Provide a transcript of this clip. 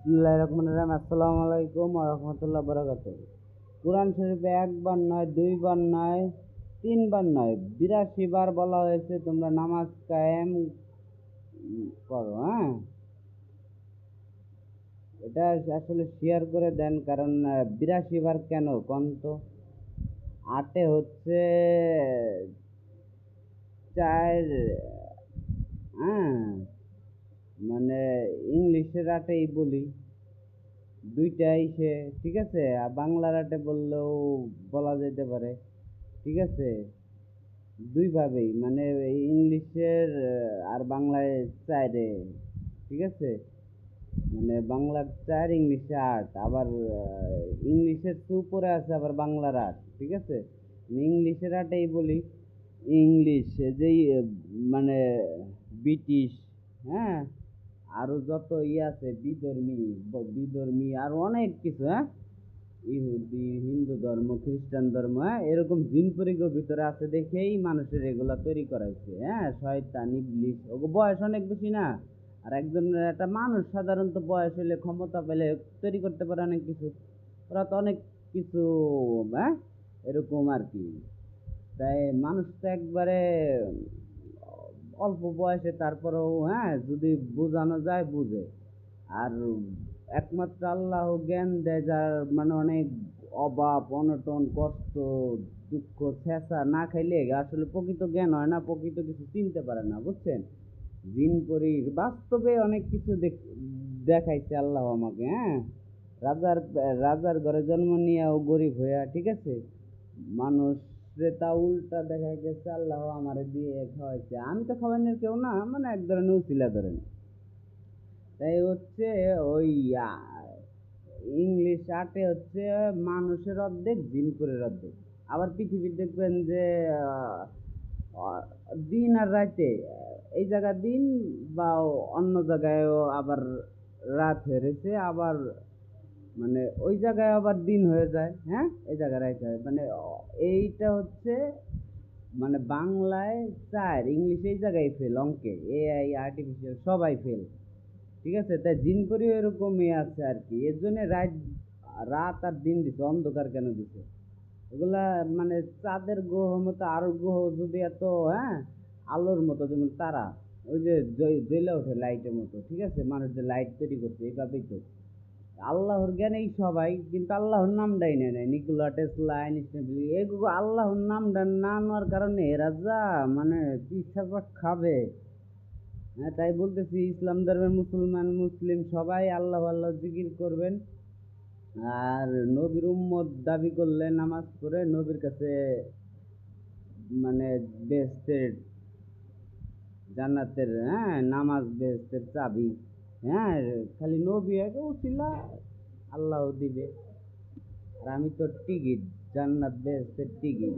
বিসমিল্লাহির রহমানির রহিম। আসসালামু আলাইকুম ওয়া রাহমাতুল্লাহি ওয়া বারাকাতুহু। কুরআন শরীফে একবার নয়, দুইবার নয়, তিনবার নয়, ৮২ বার বলা হয়েছে তোমরা নামাজ কায়েম করো। হ্যাঁ, এটা আসলে শেয়ার করে দেন, কারণ ৮২ বার কেন কোন তো? ৮ হচ্ছে ৪, হ্যাঁ, মানে ইংলিশের ৮ই বলি, দুইটাই সে, ঠিক আছে। আর বাংলার আটে বললেও বলা যেতে পারে, ঠিক আছে। দুইভাবেই, মানে ইংলিশের আর বাংলায় চারে, ঠিক আছে। মানে বাংলার ৪, ইংলিশে ৮, আবার ইংলিশের উপরে আছে আবার বাংলার ৮, ঠিক আছে। ইংলিশের ৮এই বলি। ইংলিশ যেই মানে ব্রিটিশ, হ্যাঁ, আরো যত আছে বিধর্মী আর অনেক কিছু, হ্যাঁ, ইহুদি, হিন্দু ধর্ম, খ্রিস্টান ধর্ম, হ্যাঁ, এরকম জিনপরিগো ভিতরে আছে দেখেই মানুষের এগুলা তৈরি করাইছে। হ্যাঁ, শয়তান, ইবলিশ, ওগো বয়স অনেক বেশি না। আর একজনের একটা মানুষ সাধারণত বয়স হলে, ক্ষমতা পেলে তৈরি করতে পারে অনেক কিছু। ওরা তো অনেক কিছু, হ্যাঁ, এরকম আর কি। তাই মানুষ তো একবারে অল্প বয়সে, তারপরেও হ্যাঁ, যদি বোঝানো যায় বুঝে। আর একমাত্র আল্লাহ জ্ঞান দেয়, যার মানে অনেক অভাব, অনটন, কষ্ট, দুঃখ, ছেঁচা না খাইলে আসলে প্রকৃত জ্ঞান হয় না, প্রকৃত কিছু চিনতে পারে না, বুঝছেন। জিন পরি বাস্তবে অনেক কিছু দেখাইছে আল্লাহ আমাকে। হ্যাঁ, রাজার রাজার ঘরে জন্ম নিয়েও গরিব হইয়া, ঠিক আছে, মানুষ তা উল্টা দেখা গেছে আল্লাহ আমারে দিয়ে খাওয়াইছে। আমি তো খাওয়ানোর কেউ না, মানে এক ধরনের উচিলা ধরেন। তাই হচ্ছে ওই ইংলিশ ৮ হচ্ছে মানুষের অর্ধেক, জিন করে অর্ধেক। আবার পৃথিবীর দেখবেন যে আহ, দিন আর রাতে, এই জায়গায় দিন বা অন্য জায়গায়ও আবার রাত হয়ে রয়েছে, আবার মানে ওই জায়গায় আবার দিন হয়ে যায়, হ্যাঁ, এই জায়গায় রাত হয়, মানে এইটা হচ্ছে মানে বাংলায় ৪, ইংলিশে এই জায়গায় ফেল, অঙ্কে এআই, আর্টিফিশিয়াল সবাই ফেল, ঠিক আছে। তাই জিন করেও এরকমই আছে আর কি। এর জন্য রাত আর দিন দিছে, অন্ধকার কেন দিছে এগুলা? মানে চাঁদের গ্রহ মতো আরো গ্রহ যদি এত, হ্যাঁ, আলোর মতো, যেমন তারা, ওই যে জ্বলে ওঠে লাইটের মতো, ঠিক আছে। মানুষ যে লাইট তৈরি করছে এইভাবেই তো আল্লাহর জ্ঞানেই সবাই, কিন্তু আল্লাহর নামটাই নেয় নাই। নিকোলা টেসলা, আইনস্টাইন, এগুলো আল্লাহর নামটা না নেওয়ার কারণে এরা যা মানে পিছা খাবে। হ্যাঁ, তাই বলতেছি, ইসলাম ধর্মের মুসলমান, মুসলিম সবাই আল্লাহ আল্লাহ জিকির করবেন। আর নবীর উম্মত দাবি করলে নামাজ পড়ে নবীর কাছে মানে বেহেশতের, জান্নাতের, হ্যাঁ, নামাজ বেহেশতের চাবি। হ্যাঁ, খালি নবী আগে উছিলা, আল্লাহ দিবে। আর আমি তো টিকিট, জান্নাত বেহেশতের টিকিট।